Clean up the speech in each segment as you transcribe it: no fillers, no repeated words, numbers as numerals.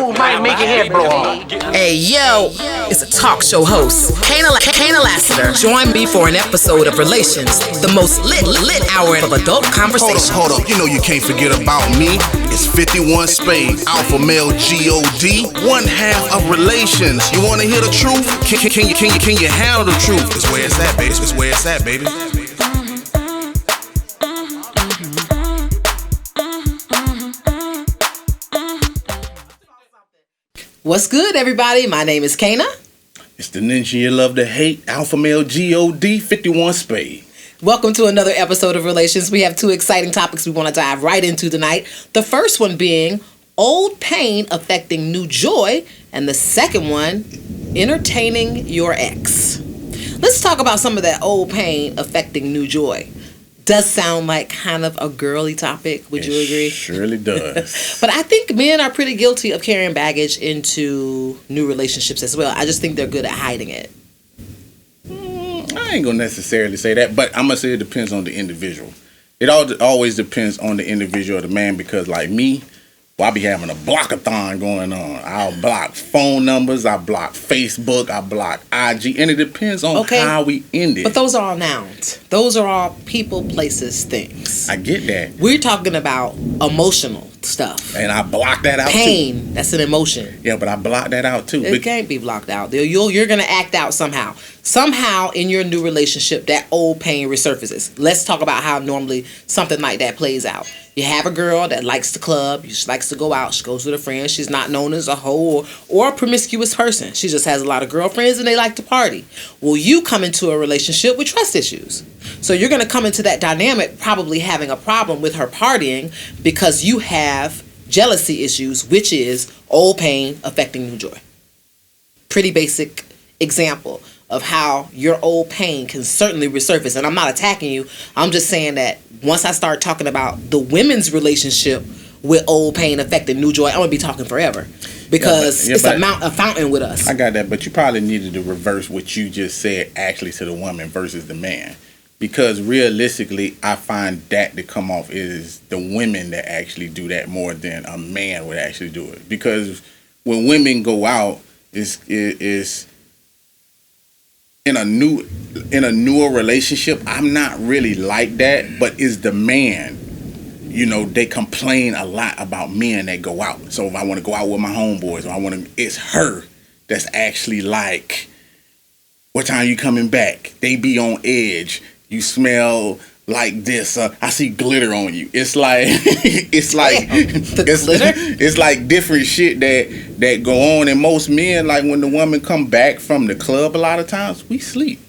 move might make your head blow off. Hey, yo, it's a talk show host, Kana Lassiter. Join me for an episode of Relations, the most lit hour of adult conversation. Hold up, you know you can't forget about me. It's 51 Spade, Alpha Male G-O-D, one half of Relations. You wanna hear the truth? Can you handle the truth? It's where it's at, baby. It's where it's at, baby. What's good, everybody? My name is Kana. It's the ninja you love to hate, Alpha Male G-O-D, 51 Spade. Welcome to another episode of Relations. We have two exciting topics we want to dive right into tonight. The first one being old pain affecting new joy, and the second one, entertaining your ex. Let's talk about some of that old pain affecting new joy. Does sound like kind of a girly topic, would you agree? Surely does. But I think men are pretty guilty of carrying baggage into new relationships as well. I just think they're good at hiding it. I ain't gonna necessarily say that, but I'm gonna say it depends on the individual. It always depends on the individual or the man, because like me, well, I be having a blockathon going on. I'll block phone numbers, I block Facebook, I block IG, and it depends on how we end it. But those are all nouns. Those are all people, places, things. I get that. We're talking about emotional stuff. And I block that out Pain, too. That's an emotion. Yeah, but I block that out too. It can't be blocked out. You're going to act out somehow. Somehow in your new relationship, that old pain resurfaces. Let's talk about how normally something like that plays out. You have a girl that likes to club. She likes to go out. She goes with her friends. She's not known as a hoe or a promiscuous person. She just has a lot of girlfriends and they like to party. Well, you come into a relationship with trust issues. So you're going to come into that dynamic probably having a problem with her partying because you have jealousy issues, which is old pain affecting new joy. Pretty basic example of how your old pain can certainly resurface. And I'm not attacking you. I'm just saying that once I start talking about the women's relationship with old pain affecting new joy, I'm going to be talking forever. Because it's a fountain with us. I got that, but you probably needed to reverse what you just said actually to the woman versus the man. Because realistically, I find that to come off is the women that actually do that more than a man would actually do it. Because when women go out, it's in a newer relationship, I'm not really like that, but it's the man. You know, they complain a lot about men that go out. So if I want to go out with my homeboys, it's her that's actually like, what time you coming back? They be on edge. You smell like this. I see glitter on you. It's like it's like different shit that go on. And most men, like when the woman come back from the club, a lot of times we sleep.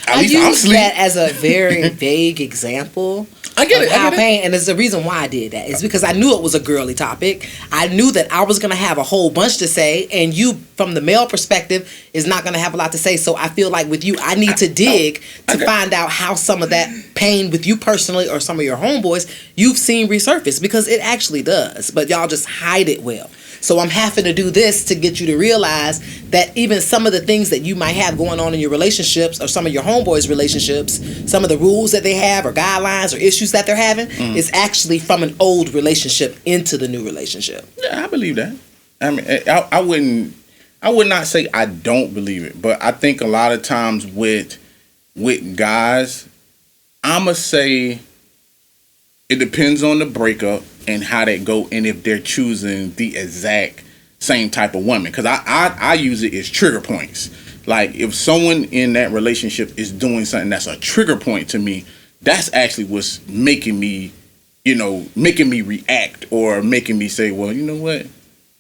I use that as a very vague example. I get it. Pain, and it's the reason why I did that. It's because I knew it was a girly topic. I knew that I was going to have a whole bunch to say, and you, from the male perspective, is not going to have a lot to say. So I feel like with you, I need to dig to find out how some of that pain with you personally or some of your homeboys you've seen resurface, because it actually does. But y'all just hide it well. So I'm having to do this to get you to realize that even some of the things that you might have going on in your relationships or some of your homeboys' relationships, some of the rules that they have or guidelines or issues that they're having is actually from an old relationship into the new relationship. Yeah, I believe that. I mean, I would not say I don't believe it, but I think a lot of times with guys, I'ma say it depends on the breakup and how they go, and if they're choosing the exact same type of woman. Because I use it as trigger points. Like if someone in that relationship is doing something that's a trigger point to me, that's actually what's making me react or making me say, well, you know what?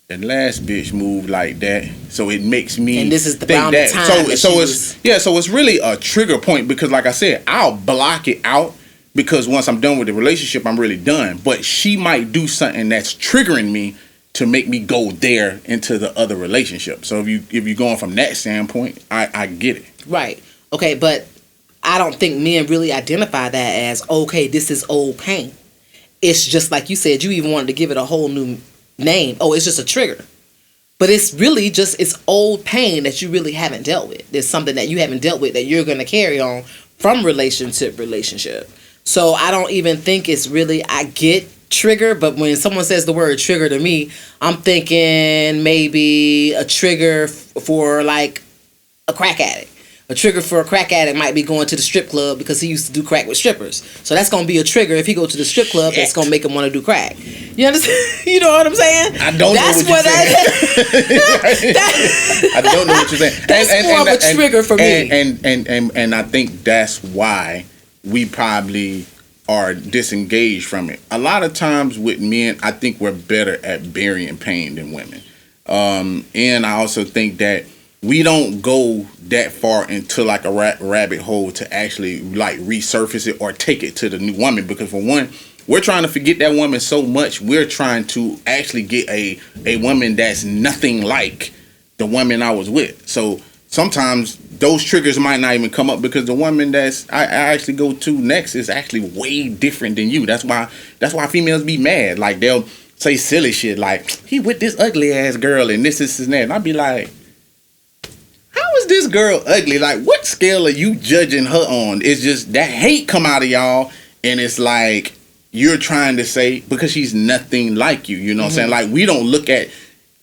The last bitch moved like that, so it makes me. And this is the bound of time. So it's really a trigger point, because, like I said, I'll block it out. Because once I'm done with the relationship, I'm really done. But she might do something that's triggering me to make me go there into the other relationship. So if you're going from that standpoint, I get it. Right. Okay, but I don't think men really identify that as, okay, this is old pain. It's just like you said, you even wanted to give it a whole new name. Oh, it's just a trigger. But it's really just, it's old pain that you really haven't dealt with. There's something that you haven't dealt with that you're going to carry on from relationship. So I don't even think it's really, I get trigger, but when someone says the word trigger to me, I'm thinking maybe a trigger for like a crack addict. A trigger for a crack addict might be going to the strip club because he used to do crack with strippers. So that's going to be a trigger if he go to the strip club. That's going to make him want to do crack. You understand? You know what I'm saying? I don't know what you're saying. I don't know what you're saying. That's more of a trigger for me. And I think that's why we probably are disengaged from it. A lot of times with men, I think we're better at burying pain than women. And I also think that we don't go that far into like a rabbit hole to actually like resurface it or take it to the new woman, because for one, we're trying to forget that woman so much. We're trying to actually get a woman that's nothing like the woman I was with. So sometimes those triggers might not even come up because the woman that's I actually go to next is actually way different than you. That's why females be mad. Like they'll say silly shit like, he with this ugly ass girl and this and that. And I'll be like, how is this girl ugly? Like, what scale are you judging her on? It's just that hate come out of y'all, and it's like you're trying to say because she's nothing like you. You know what I'm saying? Like we don't look at.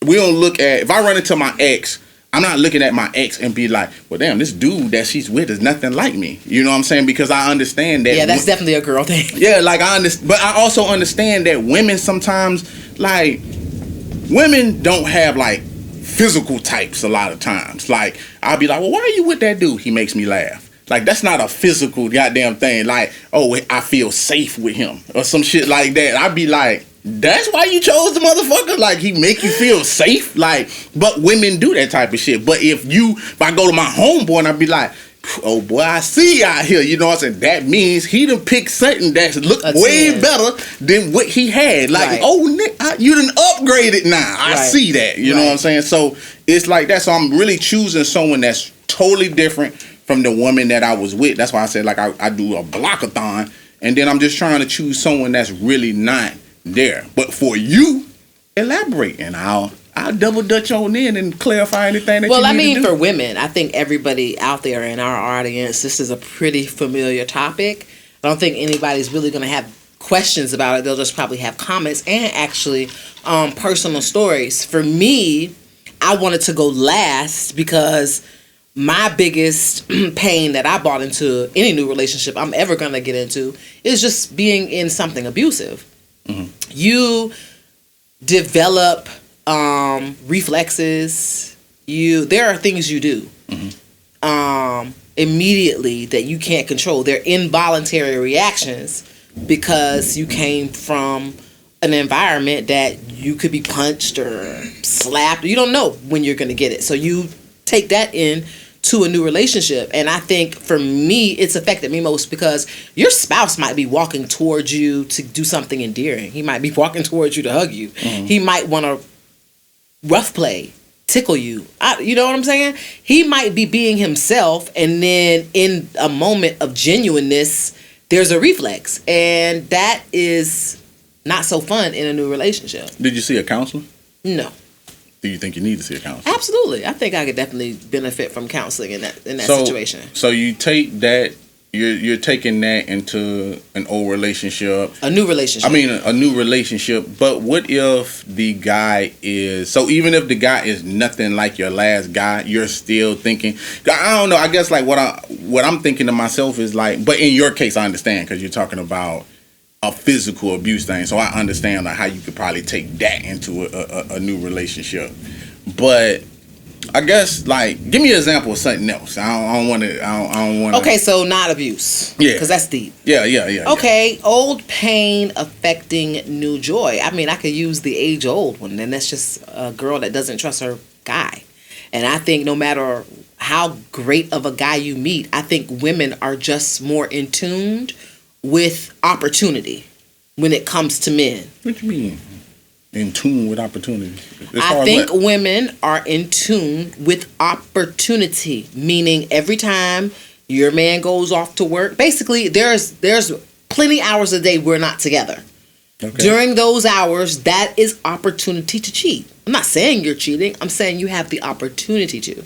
If I run into my ex, I'm not looking at my ex and be like, well, damn, this dude that she's with is nothing like me. You know what I'm saying? Because I understand that. Yeah, that's definitely a girl thing. Yeah, like I understand, but I also understand that women sometimes, like, women don't have like physical types a lot of times. Like I'll be like, well, why are you with that dude? He makes me laugh. Like that's not a physical goddamn thing. Like, oh, I feel safe with him or some shit like that. I'd be like, that's why you chose the motherfucker? Like he make you feel safe? Like, but women do that type of shit. But if I go to my homeboy and I'd be like, oh boy, I see you out here, you know what I'm saying? That means he done picked something that look way better than what he had. Like, oh, Nick, you done upgraded now. I see that, you know what I'm saying? So it's like that. So I'm really choosing someone that's totally different from the woman that I was with. That's why I said like I do a blockathon, and then I'm just trying to choose someone that's really not there. But for you, elaborate, and I'll double dutch on in and clarify anything that you need to do. Well, I mean, for women, I think everybody out there in our audience, this is a pretty familiar topic. I don't think anybody's really going to have questions about it. They'll just probably have comments and actually personal stories. For me, I wanted to go last because my biggest pain that I brought into any new relationship I'm ever going to get into is just being in something abusive. Mm-hmm. You develop reflexes. There are things you do immediately that you can't control. They're involuntary reactions because you came from an environment that you could be punched or slapped. You don't know when you're going to get it. So you take that in to a new relationship. And I think for me, it's affected me most because your spouse might be walking towards you to do something endearing. He might be walking towards you to hug you. He might want to rough play, tickle you. You know what I'm saying? He might be being himself, and then in a moment of genuineness, there's a reflex. And that is not so fun in a new relationship. Did you see a counselor? No. Do you think you need to see a counselor? Absolutely. I think I could definitely benefit from counseling in that situation. So you take that, you're taking that into an old relationship. A new relationship. I mean, a new relationship. But what if the guy is, so even if the guy is nothing like your last guy, you're still thinking, I don't know, I guess like what I'm thinking to myself is like, but in your case, I understand because you're talking about a physical abuse thing, so I understand like how you could probably take that into a new relationship. But I guess like give me an example of something else. I don't want to. Okay, so not abuse. Yeah, because that's deep. Yeah. Okay, old pain affecting new joy. I mean, I could use the age old one, and that's just a girl that doesn't trust her guy. And I think no matter how great of a guy you meet, I think women are just more in tune with opportunity when it comes to men. What do you mean? In tune with opportunity? I think women are in tune with opportunity, meaning every time your man goes off to work, basically there's plenty hours a day we're not together. Okay. During those hours, that is opportunity to cheat. I'm not saying you're cheating. I'm saying you have the opportunity to.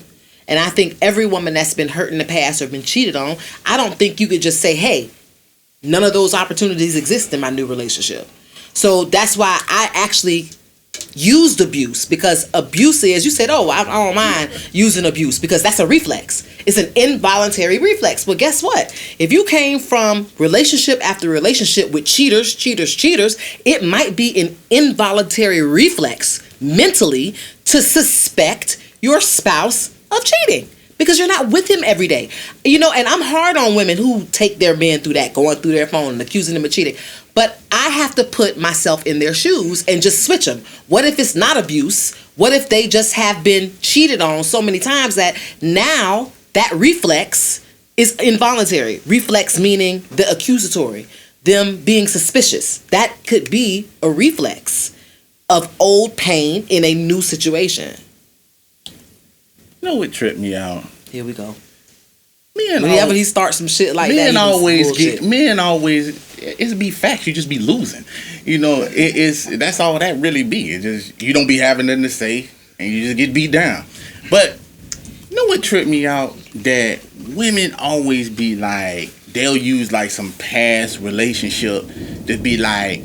And I think every woman that's been hurt in the past or been cheated on, I don't think you could just say, hey, none of those opportunities exist in my new relationship. So that's why I actually used abuse, because abuse is, you said, oh, I don't mind using abuse because that's a reflex. It's an involuntary reflex. But guess what? If you came from relationship after relationship with cheaters, it might be an involuntary reflex mentally to suspect your spouse of cheating, because you're not with him every day. You know, and I'm hard on women who take their men through that, going through their phone and accusing them of cheating. But I have to put myself in their shoes and just switch them. What if it's not abuse? What if they just have been cheated on so many times that now that reflex is involuntary? Reflex meaning the accusatory, them being suspicious. That could be a reflex of old pain in a new situation. You know what tripped me out? Here we go. Whenever he starts some shit like men that, always it's be facts. You just be losing. You know, that's all that really be. It just, you don't be having nothing to say, and you just get beat down. But you know what tripped me out? That women always be like, they'll use like some past relationship to be like,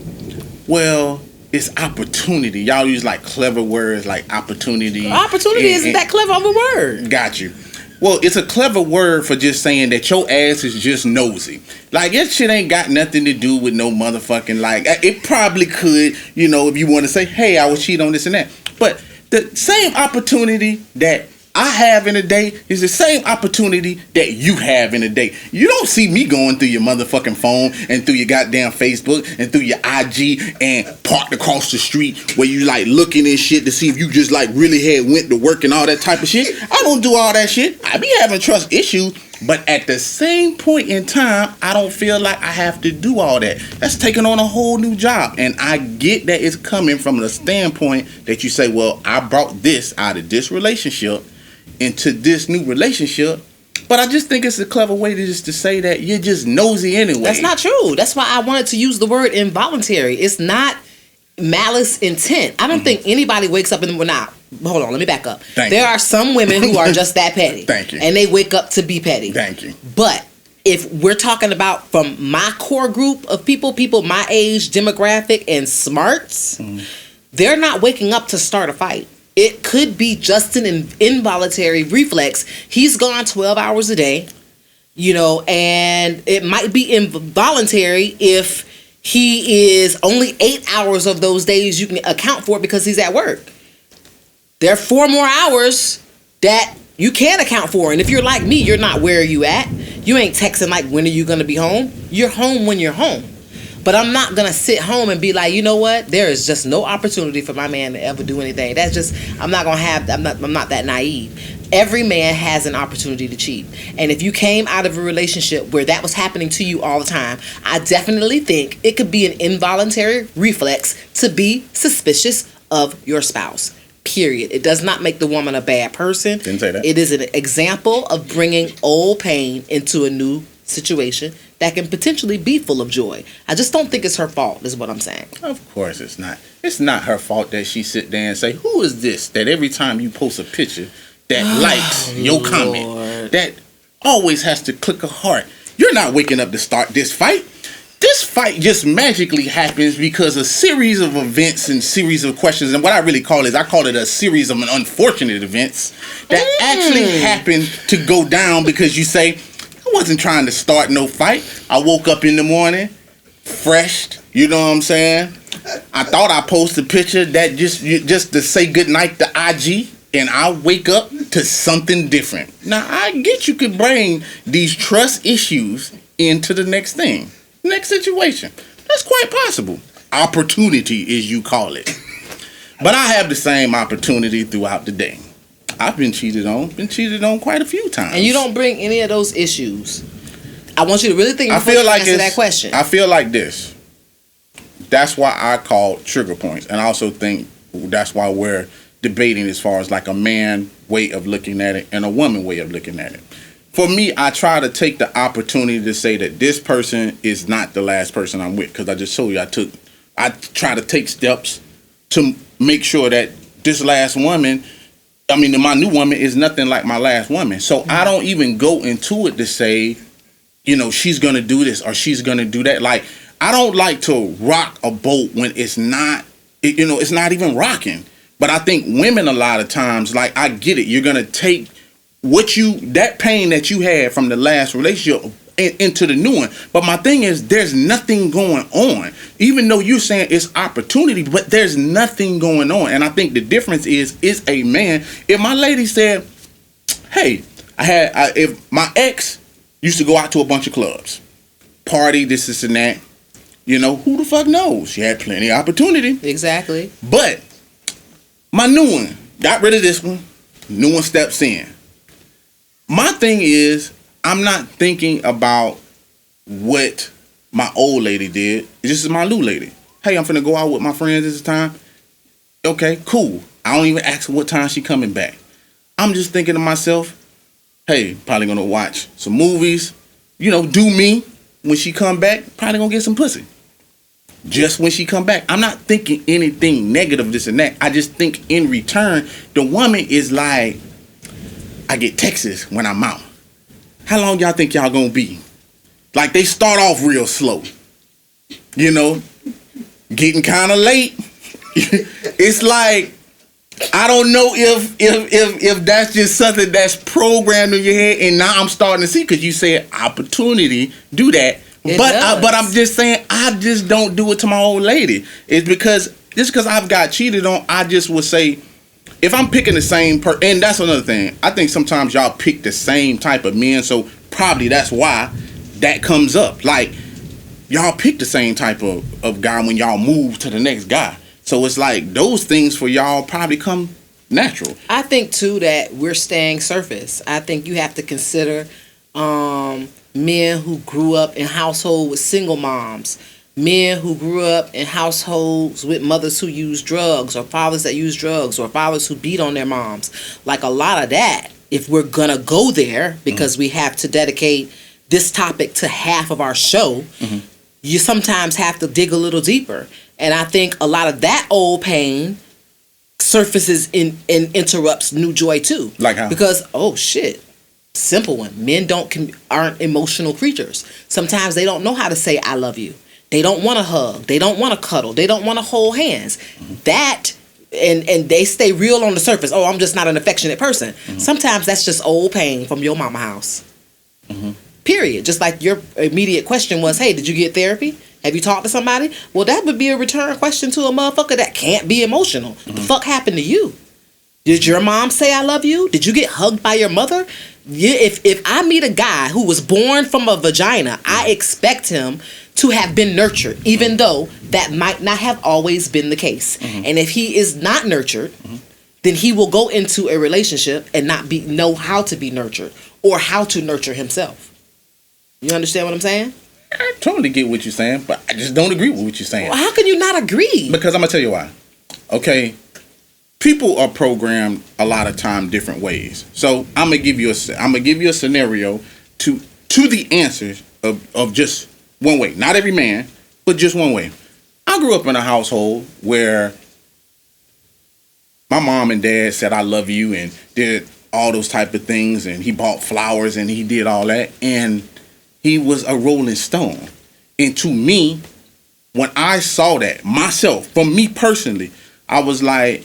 well, it's opportunity. Y'all use like clever words like opportunity. Opportunity isn't that clever of a word. Got you. Well, it's a clever word for just saying that your ass is just nosy. Like, that shit ain't got nothing to do with no motherfucking, like, it probably could, you know, if you want to say, hey, I was cheating on this and that. But the same opportunity that I have in a day is the same opportunity that you have in a day. You don't see me going through your motherfucking phone and through your goddamn Facebook and through your IG and parked across the street where you like looking and shit to see if you just like really had went to work and all that type of shit. I don't do all that shit. I be having trust issues, but at the same point in time, I don't feel like I have to do all that. That's taking on a whole new job. And I get that it's coming from the standpoint that you say, well, I brought this out of this relationship into this new relationship, but I just think it's a clever way to just to say that you're just nosy anyway. That's not true. That's why I wanted to use the word involuntary. It's not malice intent. I don't think anybody wakes up and now. Hold on, let me back up. There are some women who are just that petty. Thank you. And they wake up to be petty. Thank you. But if we're talking about from my core group of people my age, demographic, and smarts, they're not waking up to start a fight. It could be just an involuntary reflex. He's gone 12 hours a day, you know, and it might be involuntary if he is only 8 hours of those days you can account for because he's at work. There are 4 more hours that you can't account for. And if you're like me, you're not where are you at. You ain't texting like, when are you going to be home? You're home when you're home. But I'm not going to sit home and be like, you know what? There is just no opportunity for my man to ever do anything. That's just, I'm not that naive. Every man has an opportunity to cheat. And if you came out of a relationship where that was happening to you all the time, I definitely think it could be an involuntary reflex to be suspicious of your spouse. Period. It does not make the woman a bad person. Didn't say that. It is an example of bringing old pain into a new situation that can potentially be full of joy. I just don't think it's her fault, is what I'm saying. Of course it's not. It's not her fault that she sit there and say, who is this that every time you post a picture that likes your comment, that always has to click a heart. You're not waking up to start this fight. This fight just magically happens because a series of events and series of questions, and what I really call it is, I call it a series of unfortunate events that actually happen to go down because you say, I wasn't trying to start no fight. I woke up in the morning, fresh, you know what I'm saying? I thought I posted a picture that just to say goodnight to IG, and I wake up to something different. Now, I get you could bring these trust issues into the next thing, next situation. That's quite possible. Opportunity, as you call it. But I have the same opportunity throughout the day. I've been cheated on quite a few times. And you don't bring any of those issues. I want you to really think before you answer that question. I feel like this. That's why I call trigger points. And I also think that's why we're debating as far as like a man way of looking at it and a woman way of looking at it. For me, I try to take the opportunity to say that this person is not the last person I'm with. Because I just told you I try to take steps to make sure that this last woman, my new woman is nothing like my last woman. So I don't even go into it to say, you know, she's going to do this or she's going to do that. Like, I don't like to rock a boat when it's not, it's not even rocking. But I think women a lot of times, like, I get it. You're gonna take that pain that you had from the last relationship into the new one. But my thing is, there's nothing going on. Even though you're saying it's opportunity, but there's nothing going on. And I think the difference is a man. If my lady said, hey, if my ex used to go out to a bunch of clubs, party, this and that, who the fuck knows? She had plenty of opportunity. Exactly. But my new one got rid of this one. New one steps in. My thing is, I'm not thinking about what my old lady did. This is my new lady. Hey, I'm finna go out with my friends this time. Okay, cool. I don't even ask her what time she coming back. I'm just thinking to myself, hey, probably gonna watch some movies, do me. When she come back, probably gonna get some pussy. Just when she come back. I'm not thinking anything negative, this and that. I just think in return, the woman is like, I get texts when I'm out. How long y'all think y'all gonna be? Like, they start off real slow. Getting kind of late. It's like, I don't know if that's just something that's programmed in your head, and now I'm starting to see, because you said opportunity, do that. But I'm just saying, I just don't do it to my old lady. It's because I've got cheated on, I just would say, if I'm picking the same and that's another thing. I think sometimes y'all pick the same type of men, so probably that's why that comes up. Like, y'all pick the same type of guy when y'all move to the next guy. So it's like those things for y'all probably come natural. I think too that we're staying surface. I think you have to consider men who grew up in households with single moms, men who grew up in households with mothers who use drugs, or fathers that use drugs, or fathers who beat on their moms. Like, a lot of that, if we're gonna go there, because we have to dedicate this topic to half of our show, you sometimes have to dig a little deeper. And I think a lot of that old pain surfaces and interrupts new joy too. Like how? Because, oh shit, simple one. Men aren't emotional creatures. Sometimes they don't know how to say I love you. They don't want to hug. They don't want to cuddle. They don't want to hold hands. That and they stay real on the surface. Oh, I'm just not an affectionate person. Sometimes that's just old pain from your mama house. Period. Just like your immediate question was, hey, did you get therapy? Have you talked to somebody? Well, that would be a return question to a motherfucker that can't be emotional. The fuck happened to you? Did your mom say I love you? Did you get hugged by your mother? If I meet a guy who was born from a vagina, I expect him to have been nurtured, even though that might not have always been the case. And if he is not nurtured, then he will go into a relationship and not know how to be nurtured or how to nurture himself. You understand what I'm saying? I totally get what you're saying, but I just don't agree with what you're saying. Well, how can you not agree? Because I'm gonna tell you why. Okay, people are programmed a lot of time different ways. So I'm gonna give you a scenario to the answers of just one way. Not every man, but just one way. I grew up in a household where my mom and dad said I love you and did all those type of things, and he bought flowers and he did all that, and he was a Rolling Stone. And to me, when I saw that myself, for me personally, I was like,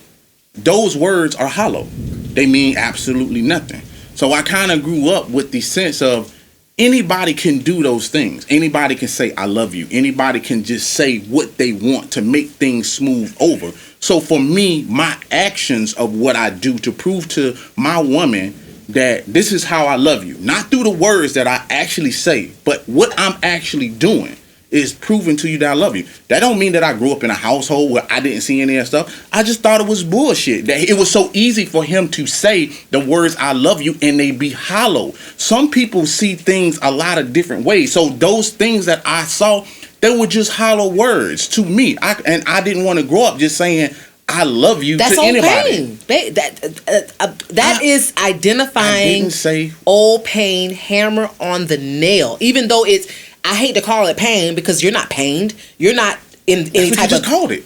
those words are hollow. They mean absolutely nothing. So I kind of grew up with the sense of anybody can do those things. Anybody can say, I love you. Anybody can just say what they want to make things smooth over. So for me, my actions of what I do to prove to my woman that this is how I love you, not through the words that I actually say, but what I'm actually doing is proving to you that I love you. That don't mean that I grew up in a household where I didn't see any of that stuff. I just thought it was bullshit. That it was so easy for him to say the words I love you and they be hollow. Some people see things a lot of different ways. So those things that I saw, they were just hollow words to me. I didn't want to grow up just saying I love you that's to anybody. Pain. That is identifying I didn't say old pain, hammer on the nail. Even though I hate to call it pain because you're not pained. You're not in any type of. Called it.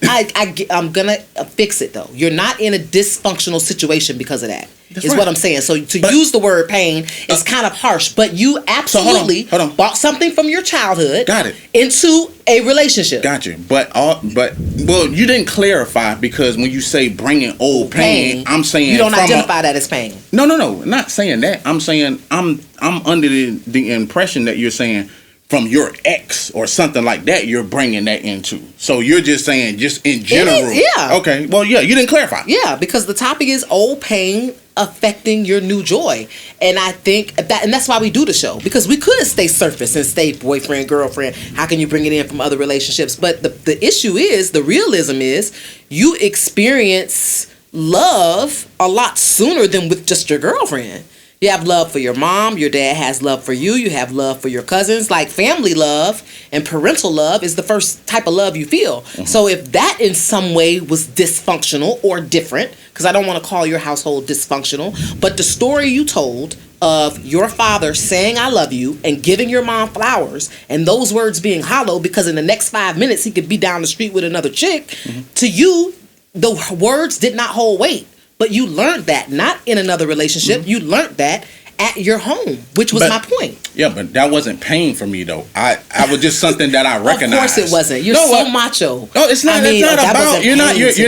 I'm gonna fix it though. You're not in a dysfunctional situation because of that. is right. what I'm saying. So to use the word pain is kind of harsh, but you absolutely hold on. brought something from your childhood Got it. into a relationship. Gotcha. But you didn't clarify, because when you say bringing old pain, I'm saying you don't identify that as pain. No, not saying that. I'm saying I'm under the impression that you're saying from your ex or something like that, you're bringing that into. So you're just saying, just in general. Yeah. Okay. Well, yeah, you didn't clarify. Yeah, because the topic is old pain affecting your new joy. And I think that, and that's why we do the show, because we could stay surface and stay boyfriend, girlfriend. How can you bring it in from other relationships? But the issue is, the realism is, you experience love a lot sooner than with just your girlfriend. You have love for your mom. Your dad has love for you. You have love for your cousins. Like, family love and parental love is the first type of love you feel. Mm-hmm. So if that in some way was dysfunctional or different, because I don't want to call your household dysfunctional, but the story you told of your father saying I love you and giving your mom flowers, and those words being hollow because in the next 5 minutes he could be down the street with another chick, to you, the words did not hold weight. But you learned that not in another relationship. You learned that at your home, which was my point. Yeah, but that wasn't pain for me, though. I was just something that I recognized. Of course it wasn't. You're so macho. No, it's not. It's not about. You're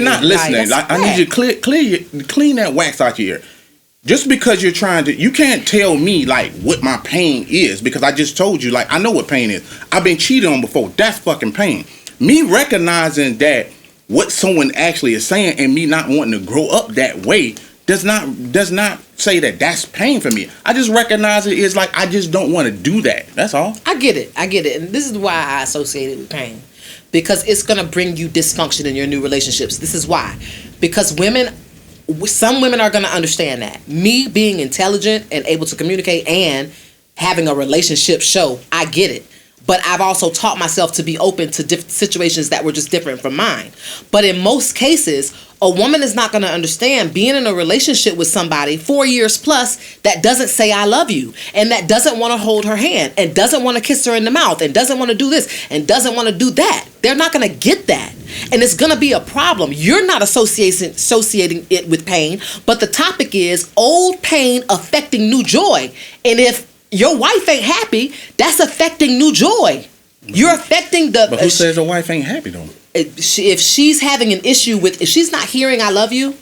not listening. Like, I need you to clean that wax out your ear. Just because you're trying to, you can't tell me like what my pain is, because I just told you, like, I know what pain is. I've been cheated on before. That's fucking pain. Me recognizing that what someone actually is saying and me not wanting to grow up that way does not say that that's pain for me. I just recognize it is like, I just don't want to do that. That's all. I get it. And this is why I associate it with pain, because it's going to bring you dysfunction in your new relationships. This is why. Because some women are going to understand that. Me being intelligent and able to communicate and having a relationship show, I get it. But I've also taught myself to be open to situations that were just different from mine. But in most cases, a woman is not going to understand being in a relationship with somebody 4 years plus that doesn't say I love you, and that doesn't want to hold her hand, and doesn't want to kiss her in the mouth, and doesn't want to do this, and doesn't want to do that. They're not going to get that. And it's going to be a problem. You're not associating it with pain, but the topic is old pain affecting new joy. And if your wife ain't happy, that's affecting new joy. You're affecting the... But who says the wife ain't happy, though? If she's having an issue with... If she's not hearing I love you,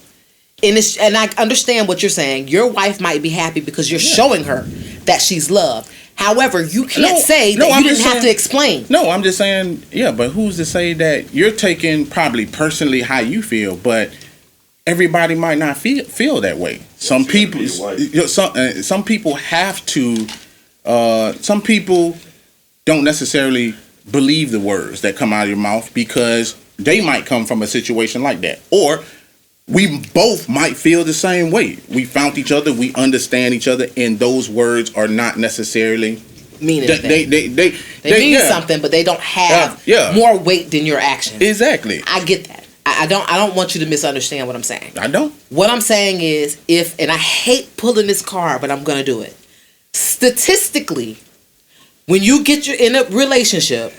and I understand what you're saying, your wife might be happy because you're showing her that she's loved. However, you can't say that you didn't have to explain. No, I'm just saying, yeah, but who's to say that you're taking probably personally how you feel, but everybody might not feel that way. Some people have to. Some people don't necessarily believe the words that come out of your mouth because they might come from a situation like that, or we both might feel the same way. We found each other, we understand each other, and those words are not necessarily mean anything. They mean something, but they don't have more weight than your actions. Exactly. I get that. I don't want you to misunderstand what I'm saying. I don't. What I'm saying is, and I hate pulling this card, but I'm going to do it. Statistically, when you get in a relationship,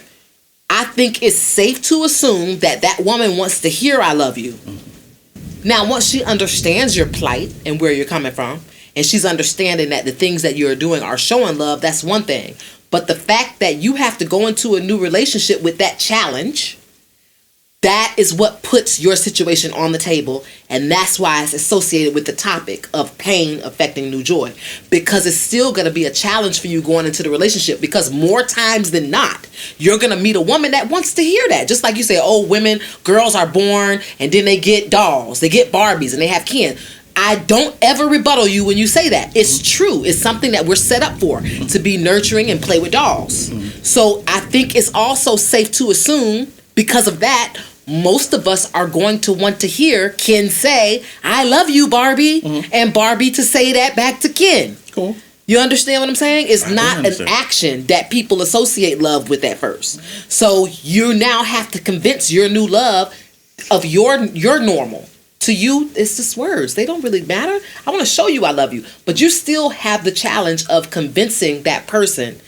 I think it's safe to assume that woman wants to hear I love you. Mm-hmm. Now, once she understands your plight and where you're coming from, and she's understanding that the things that you're doing are showing love, that's one thing. But the fact that you have to go into a new relationship with that challenge, that is what puts your situation on the table, and that's why it's associated with the topic of pain affecting new joy, because it's still going to be a challenge for you going into the relationship, because more times than not, you're going to meet a woman that wants to hear that. Just like you say, girls are born and then they get dolls, they get Barbies, and they have kin. I don't ever rebuttal you when you say that. It's true. It's something that we're set up for, to be nurturing and play with dolls. So I think it's also safe to assume, because of that, most of us are going to want to hear Ken say, I love you, Barbie, and Barbie to say that back to Ken. Cool. You understand what I'm saying? It's not an action that people associate love with at first. So you now have to convince your new love of your normal. To you, it's just words. They don't really matter. I want to show you I love you. But you still have the challenge of convincing that person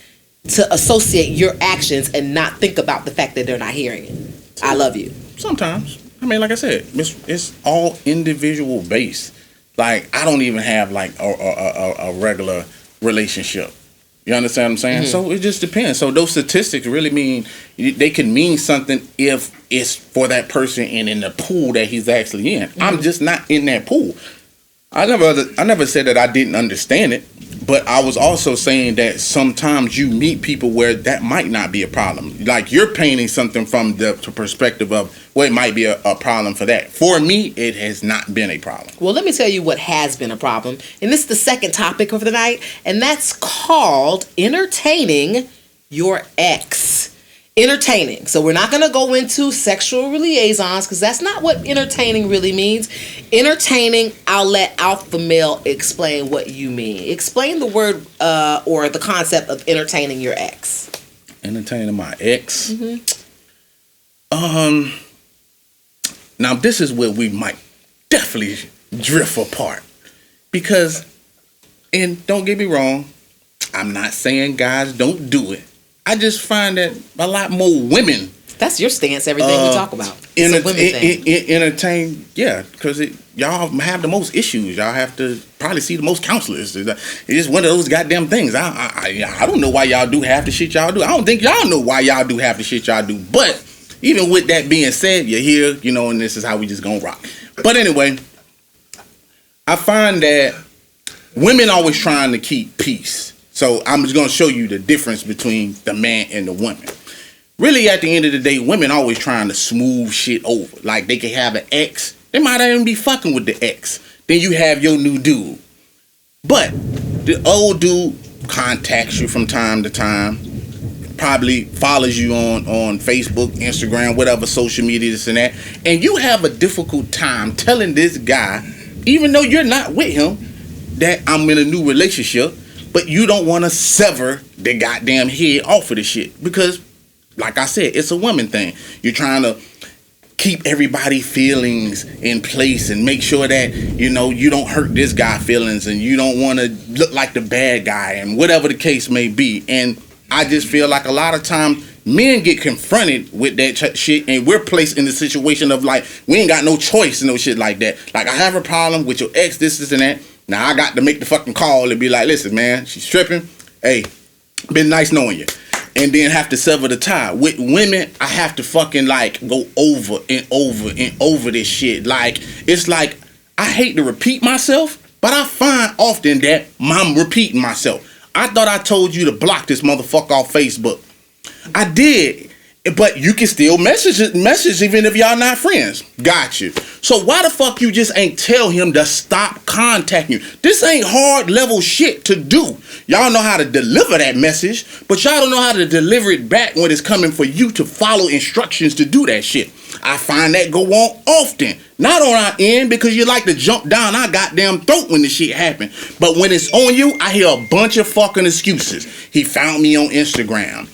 to associate your actions and not think about the fact that they're not hearing it. I love you. Sometimes. I mean, like I said, it's all individual based. Like, I don't even have like a regular relationship. You understand what I'm saying? So it just depends. So those statistics really mean, they can mean something if it's for that person and in the pool that he's actually in. I'm just not in that pool. I never said that I didn't understand it, but I was also saying that sometimes you meet people where that might not be a problem. Like, you're painting something from the perspective of, well, it might be a problem for that. For me, it has not been a problem. Well, let me tell you what has been a problem. And this is the second topic of the night, and that's called entertaining your ex. Entertaining. So we're not going to go into sexual liaisons because that's not what entertaining really means. Entertaining, I'll let Alpha Male explain what you mean. Explain the word or the concept of entertaining your ex. Entertaining my ex? Now this is where we might definitely drift apart. Because, and don't get me wrong, I'm not saying guys don't do it. I just find that a lot more women. That's your stance, everything we talk about. It's a women thing. Entertain, yeah, because y'all have the most issues. Y'all have to probably see the most counselors. It's just one of those goddamn things. I don't know why y'all do half the shit y'all do. I don't think y'all know why y'all do half the shit y'all do. But even with that being said, you're here, you know, and this is how we just gonna rock. But anyway, I find that women always trying to keep peace. So I'm just going to show you the difference between the man and the woman. Really, at the end of the day, women always trying to smooth shit over. Like, they can have an ex. They might not even be fucking with the ex. Then you have your new dude. But the old dude contacts you from time to time. Probably follows you on Facebook, Instagram, whatever social media, this and that. And you have a difficult time telling this guy, even though you're not with him, that I'm in a new relationship. But you don't want to sever the goddamn head off of the shit. Because, like I said, it's a woman thing. You're trying to keep everybody's feelings in place and make sure that, you know, you don't hurt this guy's feelings and you don't want to look like the bad guy and whatever the case may be. And I just feel like a lot of times men get confronted with that shit and we're placed in the situation of like, we ain't got no choice and no shit like that. Like, I have a problem with your ex, this and that. Now, I got to make the fucking call and be like, listen, man, she's tripping. Hey, been nice knowing you. And then have to sever the tie. With women, I have to fucking, like, go over and over and over this shit. Like, it's like, I hate to repeat myself, but I find often that I'm repeating myself. I thought I told you to block this motherfucker off Facebook. I did. But you can still message even if y'all not friends. Got you. So why the fuck you just ain't tell him to stop contacting you? This ain't hard level shit to do. Y'all know how to deliver that message, but y'all don't know how to deliver it back when it's coming for you to follow instructions to do that shit. I find that go on often. Not on our end because you like to jump down our goddamn throat when the shit happen. But when it's on you, I hear a bunch of fucking excuses. He found me on Instagram.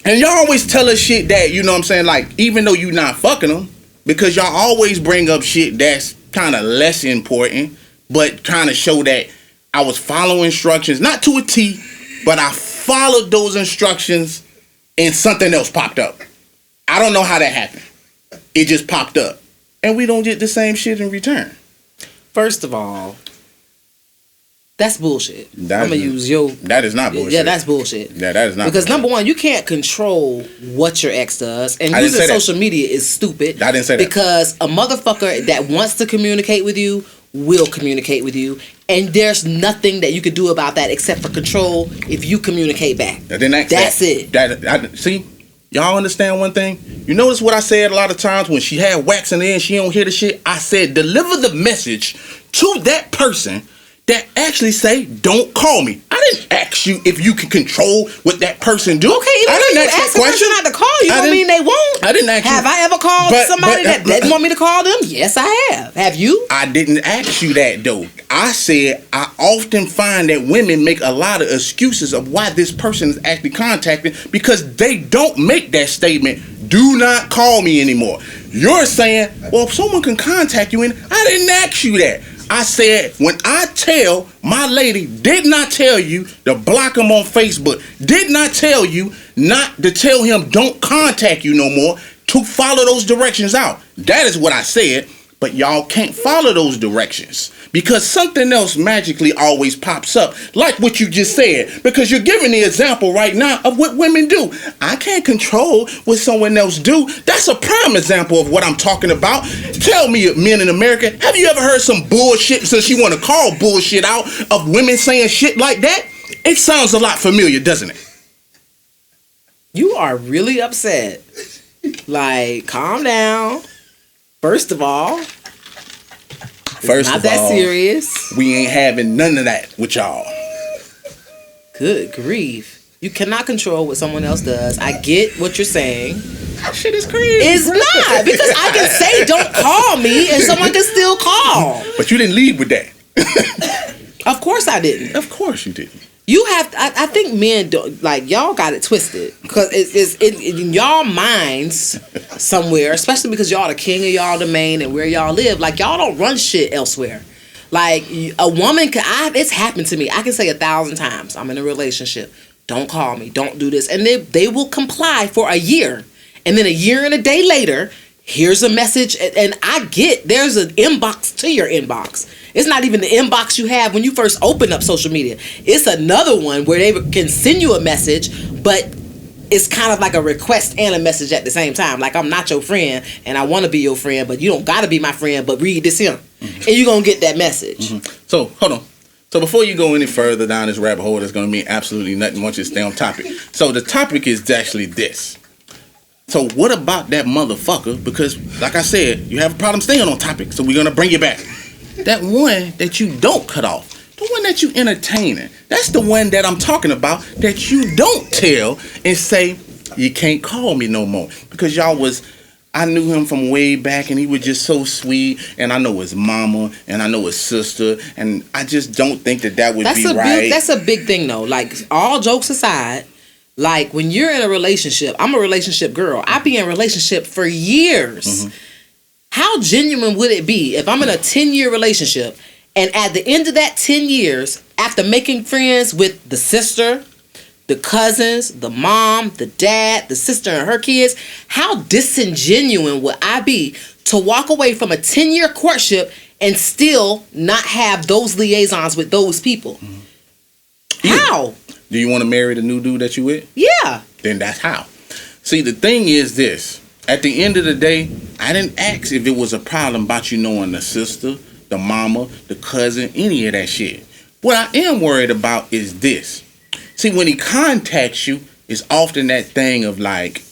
And y'all always tell us shit that, you know what I'm saying, like, even though you not fucking them, because y'all always bring up shit that's kind of less important, but kind of show that I was following instructions, not to a T, but I followed those instructions and something else popped up. I don't know how that happened. It just popped up. And we don't get the same shit in return. First of all, that's bullshit. I'm gonna use your. That is not bullshit. Yeah, that's bullshit. Yeah, that is not. Because bullshit. Number one, you can't control what your ex does, and using social media is stupid. I didn't say that. Because a motherfucker that wants to communicate with you will communicate with you, and there's nothing that you can do about that except for control if you communicate back. That's it. See, y'all understand one thing? You notice what I said a lot of times when she had wax in there and she don't hear the shit? I said, deliver the message to that person that actually say, don't call me. I didn't ask you if you can control what that person do. Okay, even if you ask a person not to call you, don't mean they won't. I didn't ask you. Have I ever called somebody that didn't want me to call them? Yes, I have. Have you? I didn't ask you that, though. I said I often find that women make a lot of excuses of why this person is actually contacting because they don't make that statement, do not call me anymore. You're saying, well, if someone can contact you, and I didn't ask you that. I said, when I tell my lady, did not tell you to block him on Facebook, did not tell you not to tell him don't contact you no more, to follow those directions out. That is what I said. but y'all can't follow those directions because something else magically always pops up, like what you just said, because you're giving the example right now of what women do. I can't control what someone else do. That's a prime example of what I'm talking about. Tell me, men in America, have you ever heard some bullshit, since you want to call bullshit out, of women saying shit like that? It sounds a lot familiar, doesn't it? You are really upset. Like, calm down. First of all, not that serious. We ain't having none of that with y'all. Good grief. You cannot control what someone else does. I get what you're saying. That shit is crazy. It's not, because I can say don't call me and someone can still call. But you didn't lead with that. Of course I didn't. Of course you didn't. You have, I think men don't, like, y'all got it twisted, because it's in y'all minds somewhere, especially because y'all the king of y'all domain and where y'all live. Like, y'all don't run shit elsewhere. Like, a woman it's happened to me. I can say 1,000 times, I'm in a relationship, don't call me, don't do this, and they will comply for a year, and then a year and a day later, here's a message, and I get there's an inbox to your inbox. It's not even the inbox you have when you first open up social media. It's another one where they can send you a message, but it's kind of like a request and a message at the same time. Like, I'm not your friend, and I want to be your friend, but you don't got to be my friend, but read this here. Mm-hmm. And you're going to get that message. Mm-hmm. So, hold on. So, before you go any further down this rabbit hole, that's going to mean absolutely nothing once you stay on topic. So, the topic is actually this. So, what about that motherfucker? Because, like I said, you have a problem staying on topic, so we're going to bring you back. That one that you don't cut off, the one that you entertaining, that's the one that I'm talking about, that you don't tell and say, you can't call me no more. Because I knew him from way back, and he was just so sweet, and I know his mama, and I know his sister, and I just don't think that would be right. That's a big thing, though. Like, all jokes aside, like, when you're in a relationship, I'm a relationship girl. I be in a relationship for years. Mm-hmm. How genuine would it be if I'm in a 10-year relationship, and at the end of that 10 years, after making friends with the sister, the cousins, the mom, the dad, the sister and her kids, how disingenuous would I be to walk away from a 10-year courtship and still not have those liaisons with those people? Mm-hmm. How? Do you want to marry the new dude that you with? Yeah. Then that's how. See, the thing is this. At the end of the day, I didn't ask if it was a problem about you knowing the sister, the mama, the cousin, any of that shit. What I am worried about is this. See, when he contacts you, it's often that thing of like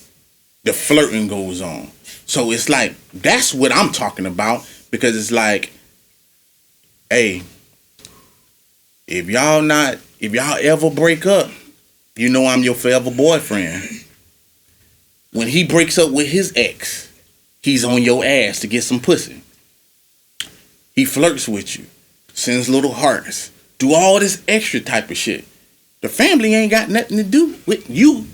the flirting goes on. So it's like, that's what I'm talking about, because it's like, hey, if y'all ever break up, you know I'm your forever boyfriend. When he breaks up with his ex, he's on your ass to get some pussy. He flirts with you, sends little hearts, do all this extra type of shit. The family ain't got nothing to do with you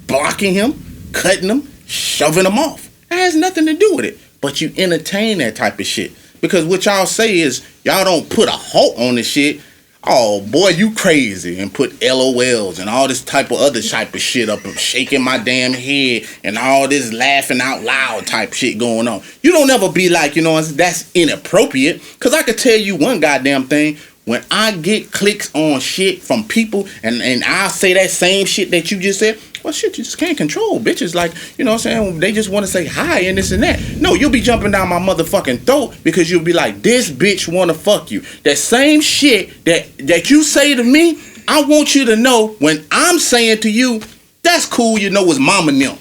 blocking him, cutting him, shoving him off. That has nothing to do with it. But you entertain that type of shit. Because what y'all say is, y'all don't put a halt on the shit. Oh, boy, you crazy, and put LOLs and all this type of other type of shit up, of shaking my damn head and all this laughing out loud type shit going on. You don't ever be like, that's inappropriate. Because I could tell you one goddamn thing. When I get clicks on shit from people and I'll say that same shit that you just said, well, shit, you just can't control bitches. Like, you know what I'm saying? They just want to say hi and this and that. No, you'll be jumping down my motherfucking throat because you'll be like, this bitch want to fuck you. That same shit that you say to me, I want you to know when I'm saying to you, that's cool, it's mama and them.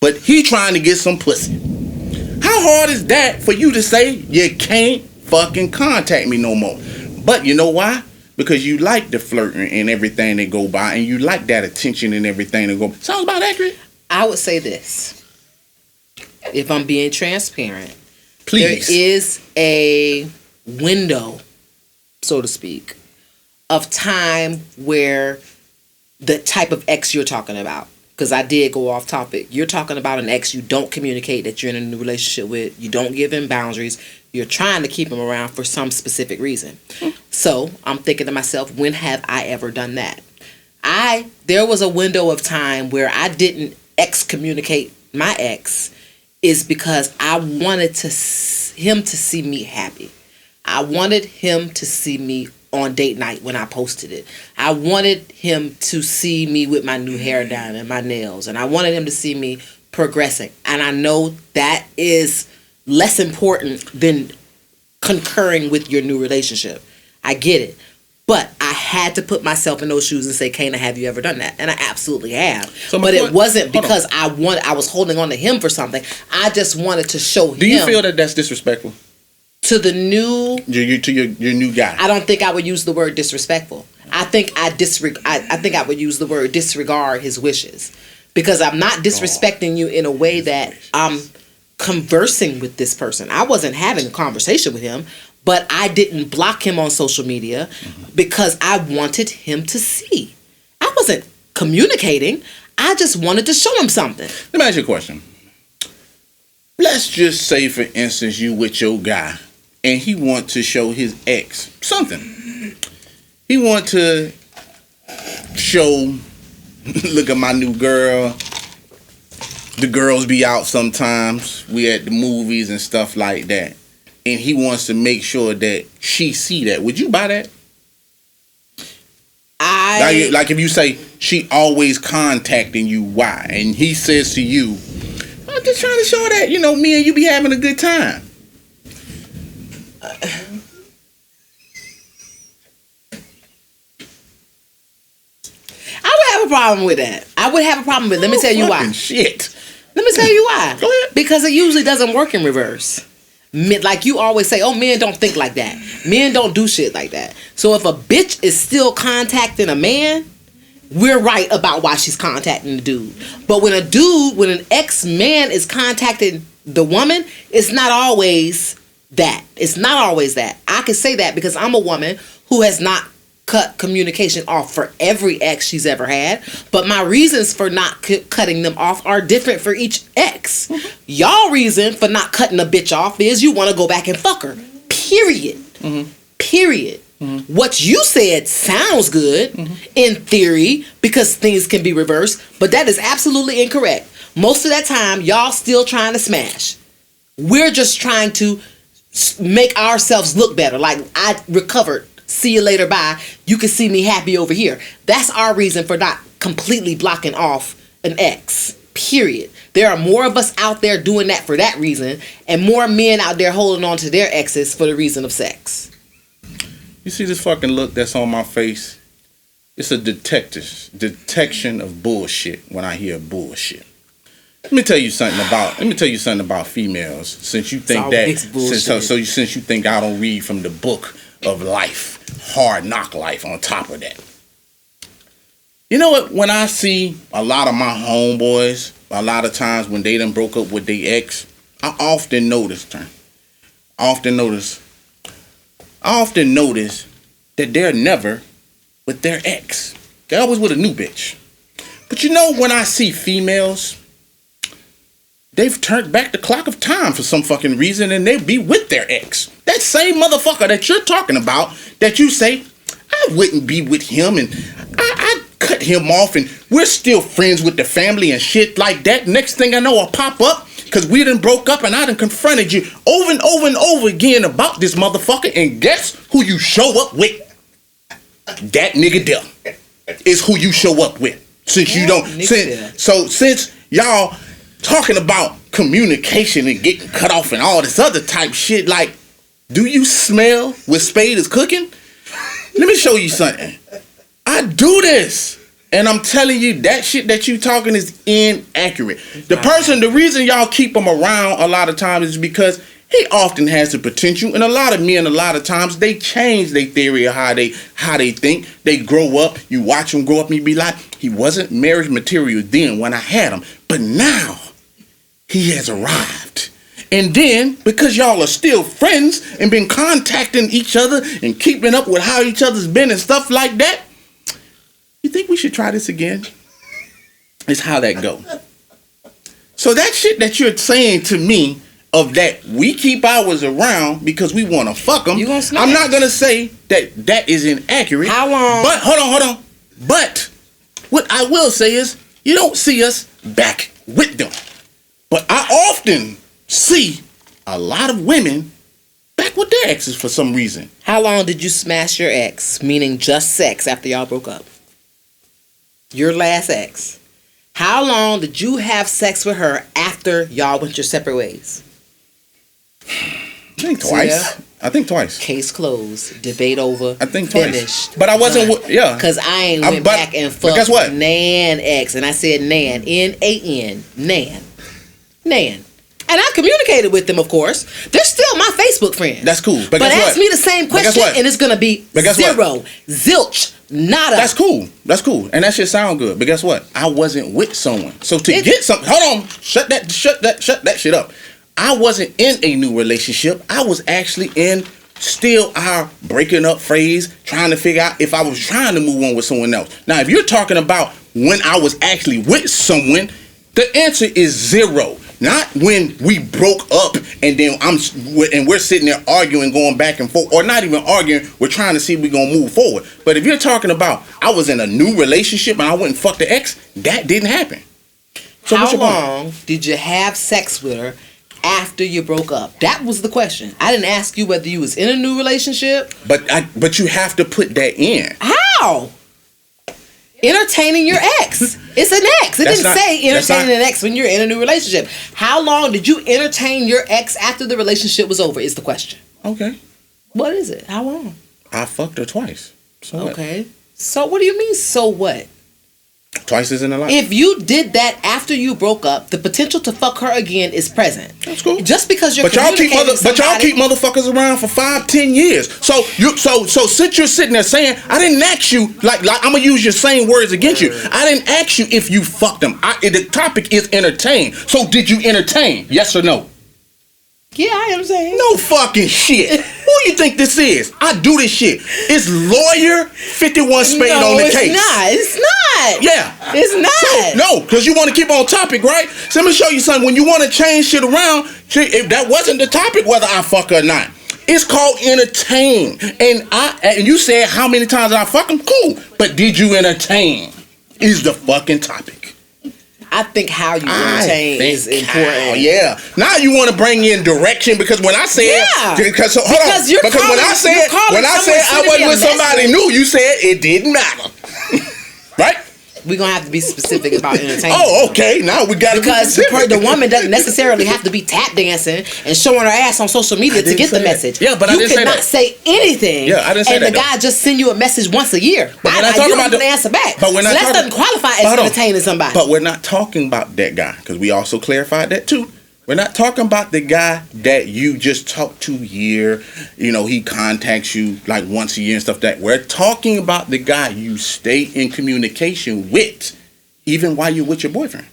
But he trying to get some pussy. How hard is that for you to say you can't fucking contact me no more? But you know why? Because you like the flirting and everything that go by, and you like that attention and everything that go by. Sounds about accurate? I would say this. If I'm being transparent. Please. There is a window, so to speak, of time where the type of ex you're talking about. Because I did go off topic. You're talking about an ex you don't communicate that you're in a new relationship with. You don't give him boundaries. You're trying to keep him around for some specific reason. So I'm thinking to myself, when have I ever done that? There was a window of time where I didn't excommunicate my ex, is because I wanted to him to see me happy. I wanted him to see me on date night when I posted it. I wanted him to see me with my new hair done and my nails. And I wanted him to see me progressing. And I know that is less important than concurring with your new relationship. I get it. But I had to put myself in those shoes and say, Kana, have you ever done that? And I absolutely have. But it wasn't because I was holding on to him for something. I just wanted to show him. Do you feel that that's disrespectful? To the new... your new guy. I don't think I would use the word disrespectful. I think I think I would use the word disregard his wishes. Because I'm not disrespecting you in a way that I'm conversing with this person. I wasn't having a conversation with him. But I didn't block him on social media because I wanted him to see. I wasn't communicating. I just wanted to show him something. Let me ask you a question. Let's just say, for instance, you with your guy, and he want to show his ex something. He want to show, look at my new girl. The girls be out sometimes. We at the movies and stuff like that. And he wants to make sure that she see that. Would you buy that? Like if you say she always contacting you, why? And he says to you, I'm just trying to show that, me and you be having a good time. I would have a problem with that. I would have a problem with it. Let me tell you why. Shit. Let me tell you why. Go ahead. Because it usually doesn't work in reverse. Like you always say, oh, men don't think like that. Men don't do shit like that. So if a bitch is still contacting a man, we're right about why she's contacting the dude. But when an ex-man is contacting the woman, it's not always that. It's not always that. I can say that because I'm a woman who has not cut communication off for every ex she's ever had, but my reasons for not cutting them off are different for each ex. Y'all reason for not cutting a bitch off is you want to go back and fuck her. Period. Period. What you said sounds good in theory because things can be reversed, but that is absolutely incorrect. Most of that time, y'all still trying to smash. We're just trying to make ourselves look better. Like, I recovered. See you later, bye. You can see me happy over here. That's our reason for not completely blocking off an ex. Period. There are more of us out there doing that for that reason, and more men out there holding on to their exes for the reason of sex. You see this fucking look that's on my face? It's a detection of bullshit when I hear bullshit. Let me tell you something about females. Since you think since you think I don't read from the book of life, hard knock life on top of that. You know what? When I see a lot of my homeboys, a lot of times when they done broke up with their ex, I often notice that they're never with their ex. They're always with a new bitch. But you know, when I see females, they've turned back the clock of time for some fucking reason and they be with their ex. That same motherfucker that you're talking about, that you say, I wouldn't be with him and I cut him off and we're still friends with the family and shit like that. Next thing I know, I'll pop up because we done broke up and I done confronted you over and over and over again about this motherfucker. And guess who you show up with? That nigga there is who you show up with. Since y'all talking about communication and getting cut off and all this other type shit, like, do you smell what Spade is cooking? Let me show you something. I do this. And I'm telling you, that shit that you talking is inaccurate. The reason y'all keep him around a lot of times is because he often has the potential. And a lot of men, a lot of times, they change their theory of how they think. They grow up. You watch them grow up and you be like, he wasn't marriage material then when I had him. But now, he has arrived. And then, because y'all are still friends and been contacting each other and keeping up with how each other's been and stuff like that, you think we should try this again? It's how that go. So that shit that you're saying to me of that we keep ours around because we want to fuck them, I'm not going to say that is inaccurate. How long? But, hold on. But what I will say is you don't see us back with them. But I often see a lot of women back with their exes for some reason. How long did you smash your ex, meaning just sex, after y'all broke up? Your last ex. How long did you have sex with her after y'all went your separate ways? I think twice. Yeah. I think twice. Case closed. Debate over. I think twice. Finished. But I wasn't. Yeah. Because I ain't went back and fucked guess what? Nan ex. And I said Nan. N-A-N. Nan. Nan. And I communicated with them, of course. They're still my Facebook friends. That's cool. But ask what? me the same question, and it's going to be zero. Zilch. Nada. That's cool. That's cool. And that shit sound good. But guess what? I wasn't with someone. So to get something, hold on. Shut that shit up. I wasn't in a new relationship. I was actually in still our breaking up phase, trying to figure out if I was trying to move on with someone else. Now, if you're talking about when I was actually with someone, the answer is zero. Not when we broke up and then we're sitting there arguing, going back and forth, or not even arguing. We're trying to see if we're gonna move forward. But if you're talking about I was in a new relationship and I went and fucked the ex, that didn't happen. So how long did you have sex with her after you broke up? That was the question. I didn't ask you whether you was in a new relationship. But you have to put that in. How? Entertaining your ex. It's an ex. It didn't say entertaining an ex when you're in a new relationship. How long did you entertain your ex after the relationship was over is the question. Okay. What is it? How long? I fucked her twice. So okay. What? So what do you mean, so what? Twice isn't a lot. If you did that after you broke up, the potential to fuck her again is present. That's cool. Just because you're but y'all keep motherfuckers around for 5-10 years. So since you're sitting there saying I didn't ask you, like I'm gonna use your same words against you. I didn't ask you if you fucked them. The topic is entertain. So did you entertain? Yes or no? Yeah, I understand. No fucking shit. Who you think this is? I do this shit. It's lawyer 51 Spade on the case. It's not. Yeah. It's not. So, no, because you want to keep on topic, right? So let me show you something. When you want to change shit around, if that wasn't the topic, whether I fuck or not. It's called entertain. And you said how many times did I fuck him? Cool. But did you entertain? Is the fucking topic. I think how you entertain is important. Yeah. Now you want to bring in direction because when I said because when I said I wasn't with somebody new, you said it didn't matter. Right? We're gonna have to be specific about entertainment. Oh, okay. Now we got to because the woman doesn't necessarily have to be tap dancing and showing her ass on social media to get the message. Yeah, but I didn't say that. You cannot say anything. Yeah, I didn't say that. And the guy just send you a message once a year. But when I talk about the answer back. But when that doesn't qualify as entertaining somebody. But we're not talking about that guy because we also clarified that too. We're not talking about the guy that you just talk to year. You know, he contacts you like once a year and stuff like that. We're talking about the guy you stay in communication with, even while you're with your boyfriend.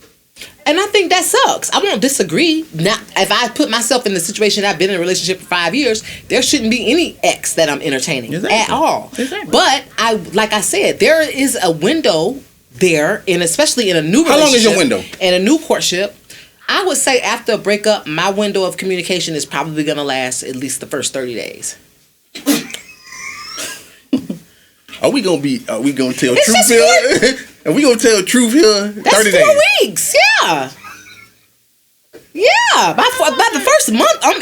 And I think that sucks. I won't disagree. Now, if I put myself in the situation, I've been in a relationship for 5 years, there shouldn't be any ex that I'm entertaining at all. Exactly. But like I said, there is a window there, and especially in a new relationship. How long is your window? In a new courtship. I would say after a breakup, my window of communication is probably going to last at least the first 30 days. Are we going to tell truth here? Are we going to tell truth here? 30 That's 4 days. weeks, yeah. Yeah, by the first month, I'm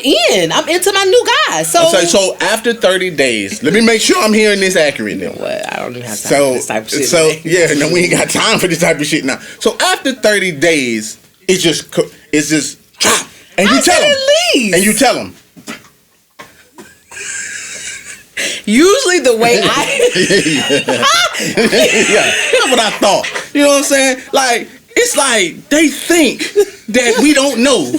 into my new guy. So after 30 days, let me make sure I'm hearing this accurate now. What? I don't even have time for this type of shit. So, yeah, no, we ain't got time for this type of shit now. So after 30 days, it's just chop. And you tell him. And you tell him. Usually the way I... Yeah, that's what I thought. You know what I'm saying? Like, it's like they think that we don't know,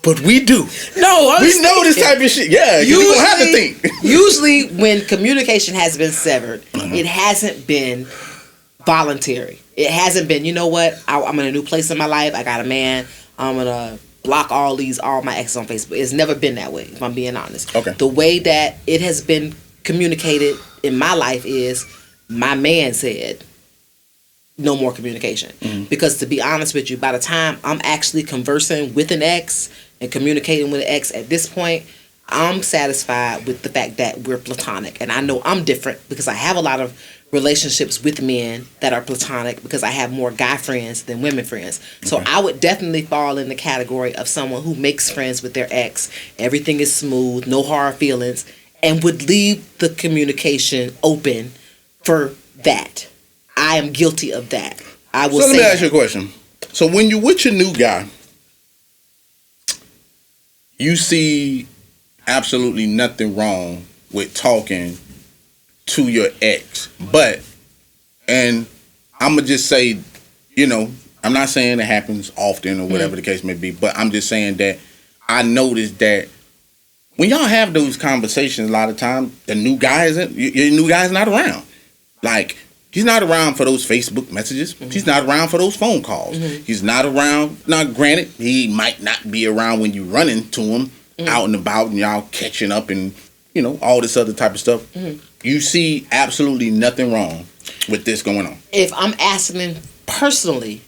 but we do. No, we know this type of shit. Yeah, you don't have to think. Usually when communication has been severed, it hasn't been voluntary. It hasn't been, you know what, I'm in a new place in my life. I got a man. I'm going to block all my exes on Facebook. It's never been that way, if I'm being honest. Okay. The way that it has been communicated in my life is my man said no more communication. Mm-hmm. Because to be honest with you, by the time I'm actually conversing with an ex and communicating with an ex at this point, I'm satisfied with the fact that we're platonic. And I know I'm different because I have a lot of relationships with men that are platonic because I have more guy friends than women friends. So I would definitely fall in the category of someone who makes friends with their ex. Everything is smooth, no hard feelings, and would leave the communication open for that. I am guilty of that. I will So let me say ask you a question. So when you're with your new guy, you see absolutely nothing wrong with talking to your ex. But, and I'm going to just say, you know, I'm not saying it happens often or whatever the case may be, but I'm just saying that I noticed that when y'all have those conversations, a lot of times the new guy isn't, your new guy's not around. Like, he's not around for those Facebook messages. He's not around for those phone calls. He's not around. Now, granted, he might not be around when you run into him out and about and y'all catching up and, you know, all this other type of stuff. You see absolutely nothing wrong with this going on. if I'm asking personally,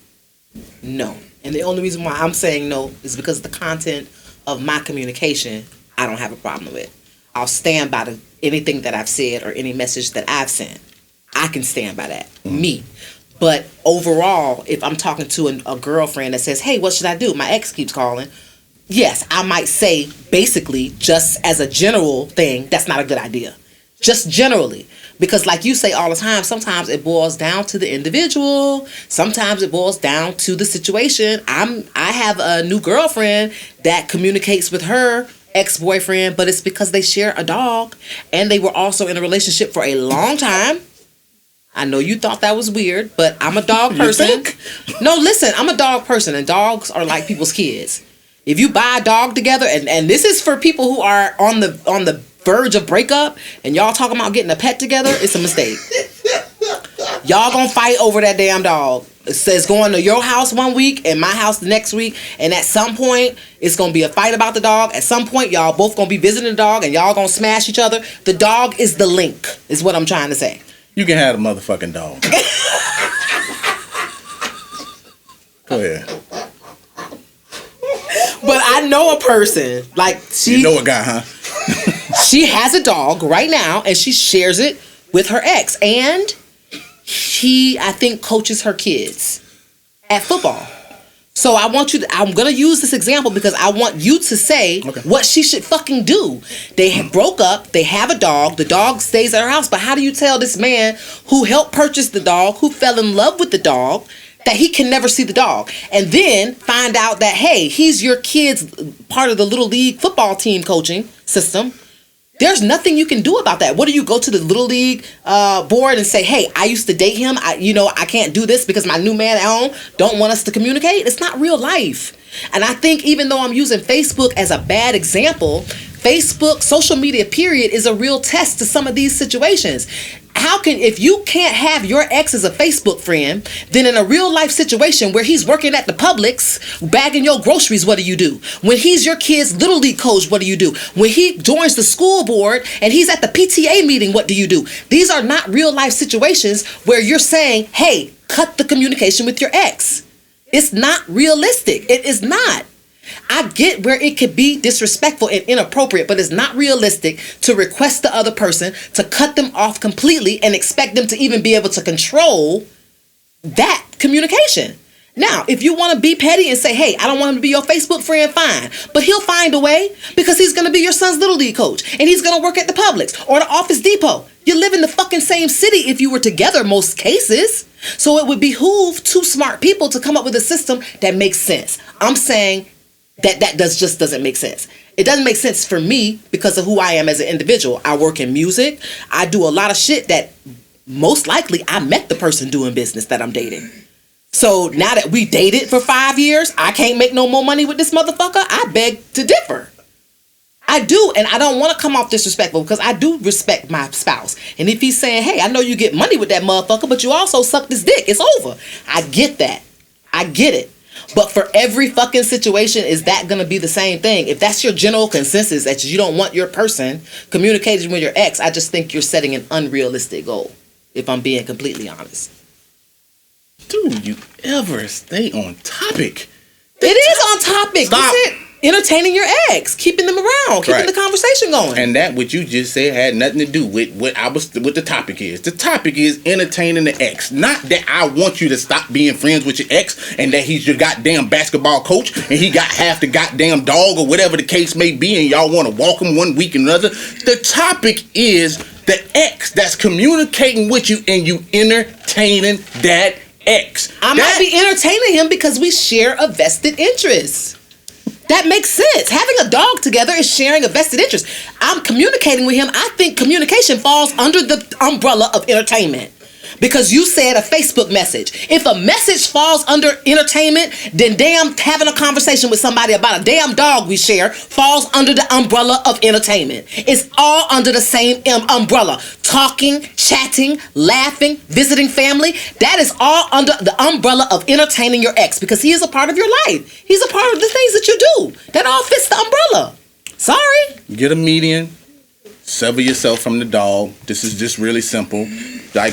no. And the only reason why I'm saying no is because of the content of my communication, I don't have a problem with. I'll stand by anything that I've said or any message that I've sent. I can stand by that. Me. But overall, if I'm talking to a girlfriend that says, hey, what should I do? My ex keeps calling. Yes, I might say basically just as a general thing, that's not a good idea. Just generally. Because like you say all the time, sometimes it boils down to the individual. Sometimes it boils down to the situation. I have a new girlfriend that communicates with her ex-boyfriend, but it's because they share a dog and they were also in a relationship for a long time. I know you thought that was weird, but I'm a dog person. You think? No, listen, I'm a dog person and dogs are like people's kids. If you buy a dog together, and this is for people who are on the verge of breakup and y'all talking about getting a pet together, it's a mistake. Y'all gonna fight over that damn dog. It says going to your house one week and my house the next week, and at some point it's gonna be a fight about the dog. At some point y'all both gonna be visiting the dog and y'all gonna smash each other. The dog is the link, is what I'm trying to say. You can have a motherfucking dog. Go ahead. But I know a person, like You know a guy, huh? she has a dog right now and she shares it with her ex, and he, I think, coaches her kids at football. So I want you to, I'm going to use this example because I want you to say what she should fucking do. They broke up, they have a dog, the dog stays at her house, but how do you tell this man who helped purchase the dog, who fell in love with the dog, that he can never see the dog? And then find out that, hey, he's your kid's part of the Little League football team coaching system. There's nothing you can do about that. What do you go to the Little League board and say, hey, I used to date him. I can't do this because my new man at home don't want us to communicate. It's not real life. And I think even though I'm using Facebook as a bad example, Facebook, social media, period, is a real test to some of these situations. If you can't have your ex as a Facebook friend, then in a real life situation where he's working at the Publix, bagging your groceries, what do you do? When he's your kid's Little League coach, what do you do? When he joins the school board and he's at the PTA meeting, what do you do? These are not real life situations where you're saying, hey, cut the communication with your ex. It's not realistic. It is not. I get where it could be disrespectful and inappropriate, but it's not realistic to request the other person to cut them off completely and expect them to even be able to control that communication. Now, if you want to be petty and say, hey, I don't want him to be your Facebook friend, fine. But he'll find a way because he's going to be your son's Little League coach and he's going to work at the Publix or the Office Depot. You live in the fucking same city if you were together most cases. So it would behoove two smart people to come up with a system that makes sense. I'm saying that just doesn't make sense. It doesn't make sense for me because of who I am as an individual. I work in music. I do a lot of shit that most likely I met the person doing business that I'm dating. So now that we dated for 5 years, I can't make no more money with this motherfucker. I beg to differ. I do, and I don't want to come off disrespectful because I do respect my spouse. And if he's saying, hey, I know you get money with that motherfucker, but you also suck this dick, it's over. I get that. I get it. But for every fucking situation, is that going to be the same thing? If that's your general consensus that you don't want your person communicating with your ex, I just think you're setting an unrealistic goal, if I'm being completely honest. Dude, you ever stay on topic? It is on topic. Stop. That's it. entertaining your ex, keeping them around, keeping the conversation going. And that what you just said had nothing to do with what the topic is. The topic is entertaining the ex. Not that I want you to stop being friends with your ex and that he's your goddamn basketball coach and he got half the goddamn dog or whatever the case may be and y'all want to walk him one week and another. The topic is the ex that's communicating with you and you entertaining that ex. I might be entertaining him because we share a vested interest. That makes sense. Having a dog together is sharing a vested interest. I'm communicating with him. I think communication falls under the umbrella of entertainment. Because you said a Facebook message. If a message falls under entertainment, then damn having a conversation with somebody about a damn dog we share falls under the umbrella of entertainment. It's all under the same umbrella. Talking, chatting, laughing, visiting family. That is all under the umbrella of entertaining your ex because he is a part of your life. He's a part of the things that you do. That all fits the umbrella. Sorry. Get a median. Sever yourself from the dog. This is just really simple.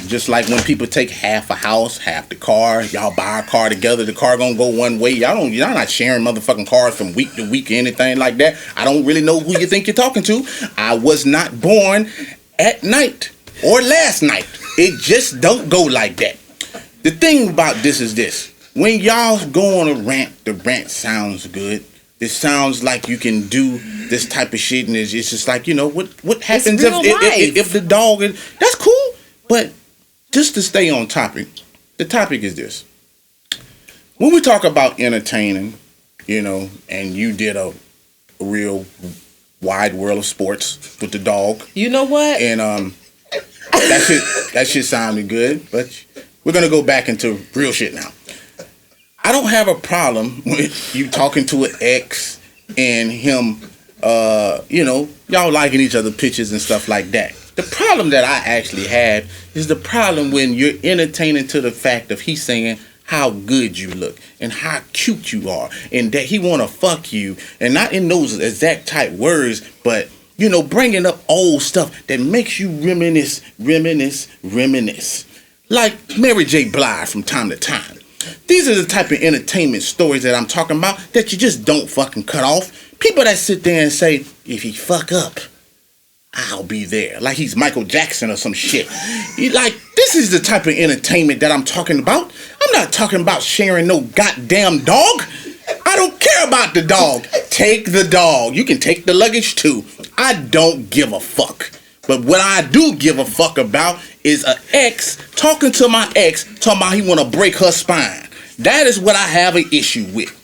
Just like when people take half a house, half the car, y'all buy a car together, the car gonna go one way. Y'all not sharing motherfucking cars from week to week or anything like that. I don't really know who you think you're talking to. I was not born at night or last night. It just don't go like that. The thing about this is this. When y'all go on a rant, the rant sounds good. It sounds like you can do this type of shit, and it's just like, you know, what happens if the dog is... That's cool, but just to stay on topic, the topic is this. When we talk about entertaining, you know, and you did a real wide world of sports with the dog. You know what? And that shit sounded good, but we're going to go back into real shit now. I don't have a problem with you talking to an ex and him, you know, y'all liking each other pictures and stuff like that. The problem that I actually have is the problem when you're entertaining to the fact of he's saying how good you look and how cute you are and that he want to fuck you, and not in those exact type words, but, you know, bringing up old stuff that makes you reminisce. Like Mary J. Blige from time to time. These are the type of entertainment stories that I'm talking about that you just don't fucking cut off. People that sit there and say, if he fuck up, I'll be there. Like he's Michael Jackson or some shit. Like, this is the type of entertainment that I'm talking about. I'm not talking about sharing no goddamn dog. I don't care about the dog. Take the dog. You can take the luggage too. I don't give a fuck. But what I do give a fuck about is an ex talking to my ex, talking about he want to break her spine. That is what I have an issue with.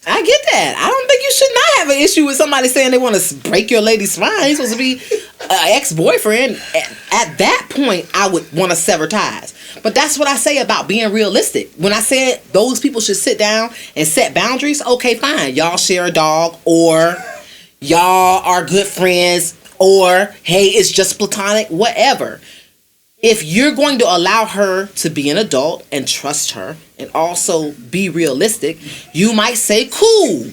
I get that. I don't think you should not have an issue with somebody saying they want to break your lady's spine. He's supposed to be an ex-boyfriend. At that point, I would want to sever ties. But that's what I say about being realistic. When I said those people should sit down and set boundaries, okay, fine. Y'all share a dog, or y'all are good friends, or hey, it's just platonic, whatever. If you're going to allow her to be an adult and trust her and also be realistic, you might say, cool.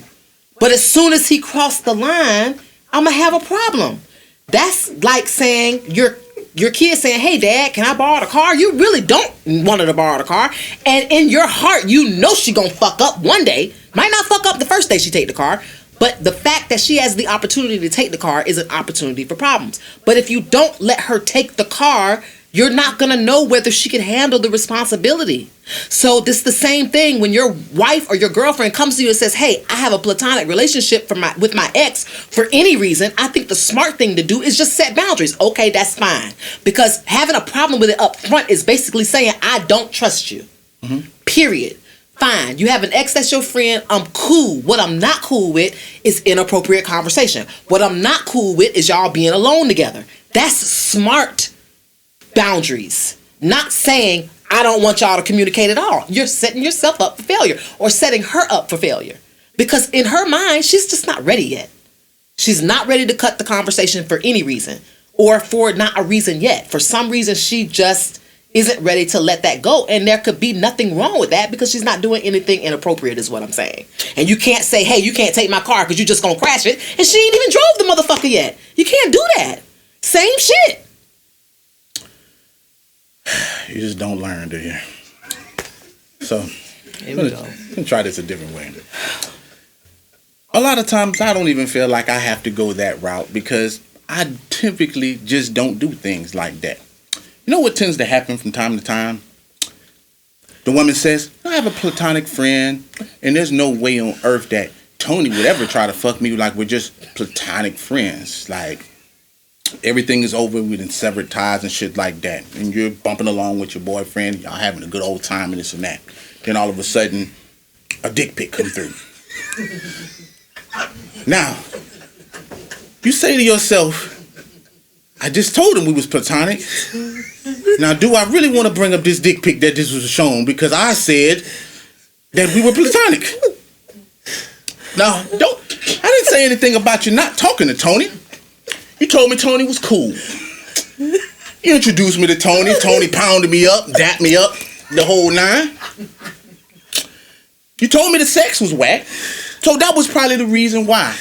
But as soon as he crossed the line, I'm going to have a problem. That's like saying your kid saying, hey, Dad, can I borrow the car? You really don't want her to borrow the car. And in your heart, you know she going to fuck up one day. Might not fuck up the first day she take the car. But the fact that she has the opportunity to take the car is an opportunity for problems. But if you don't let her take the car, you're not going to know whether she can handle the responsibility. So this is the same thing when your wife or your girlfriend comes to you and says, hey, I have a platonic relationship with my ex for any reason. I think the smart thing to do is just set boundaries. Okay, that's fine. Because having a problem with it up front is basically saying, I don't trust you. Mm-hmm. Period. Fine. You have an ex that's your friend. I'm cool. What I'm not cool with is inappropriate conversation. What I'm not cool with is y'all being alone together. That's smart boundaries. Not saying I don't want y'all to communicate at all. You're setting yourself up for failure or setting her up for failure. Because in her mind, she's just not ready yet. She's not ready to cut the conversation for any reason or for not a reason yet. For some reason, she just isn't ready to let that go. And there could be nothing wrong with that because she's not doing anything inappropriate is what I'm saying. And you can't say, hey, you can't take my car because you're just going to crash it. And she ain't even drove the motherfucker yet. You can't do that. Same shit. You just don't learn, do you? So Here we go. Let me try this a different way. A lot of times I don't even feel like I have to go that route because I typically just don't do things like that. You know what tends to happen from time to time? The woman says, I have a platonic friend, and there's no way on earth that Tony would ever try to fuck me like we're just platonic friends. Like, everything is over, we done severed ties and shit like that. And you're bumping along with your boyfriend, y'all having a good old time and this and that. Then all of a sudden, a dick pic come through. Now, you say to yourself, I just told him we was platonic. Now, do I really want to bring up this dick pic that this was shown because I said that we were platonic? Now, I didn't say anything about you not talking to Tony. You told me Tony was cool. You introduced me to Tony. Tony pounded me up, dapped me up, the whole nine. You told me the sex was whack. So that was probably the reason why.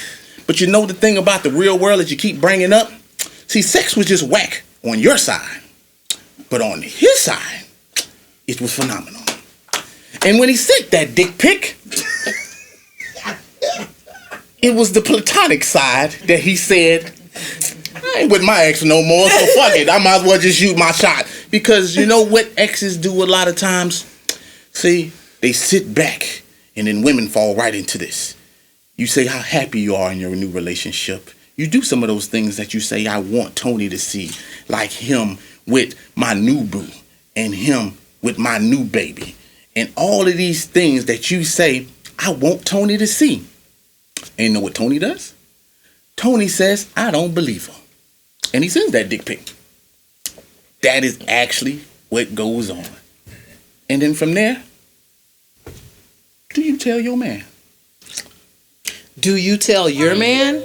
But you know the thing about the real world that you keep bringing up? See, sex was just whack on your side. But on his side, it was phenomenal. And when he sent that dick pic, it was the platonic side that he said, I ain't with my ex no more, so fuck it. I might as well just shoot my shot. Because you know what exes do a lot of times? See, they sit back and then women fall right into this. You say how happy you are in your new relationship. You do some of those things that you say, I want Tony to see. Like him with my new boo and him with my new baby. And all of these things that you say, I want Tony to see. And you know what Tony does? Tony says, I don't believe her. And he sends that dick pic. That is actually what goes on. And then from there, do you tell your man? Do you tell your man?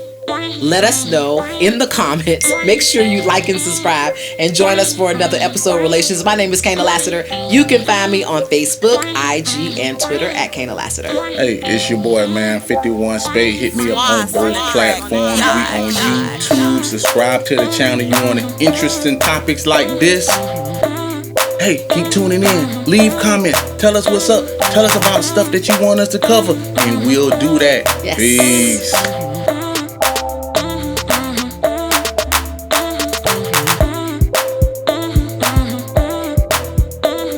Let us know in the comments. Make sure you like and subscribe and join us for another episode of Relations. My name is Kana Lassiter. You can find me on Facebook, IG, and Twitter at Kana Lassiter. Hey, it's your boy, man, 51 Spade. Hit me up on both platforms. We on YouTube. Subscribe to the channel. You want interesting topics like this? Hey, keep tuning in. Leave comments. Tell us what's up. Tell us about stuff that you want us to cover. And we'll do that. Yes. Peace.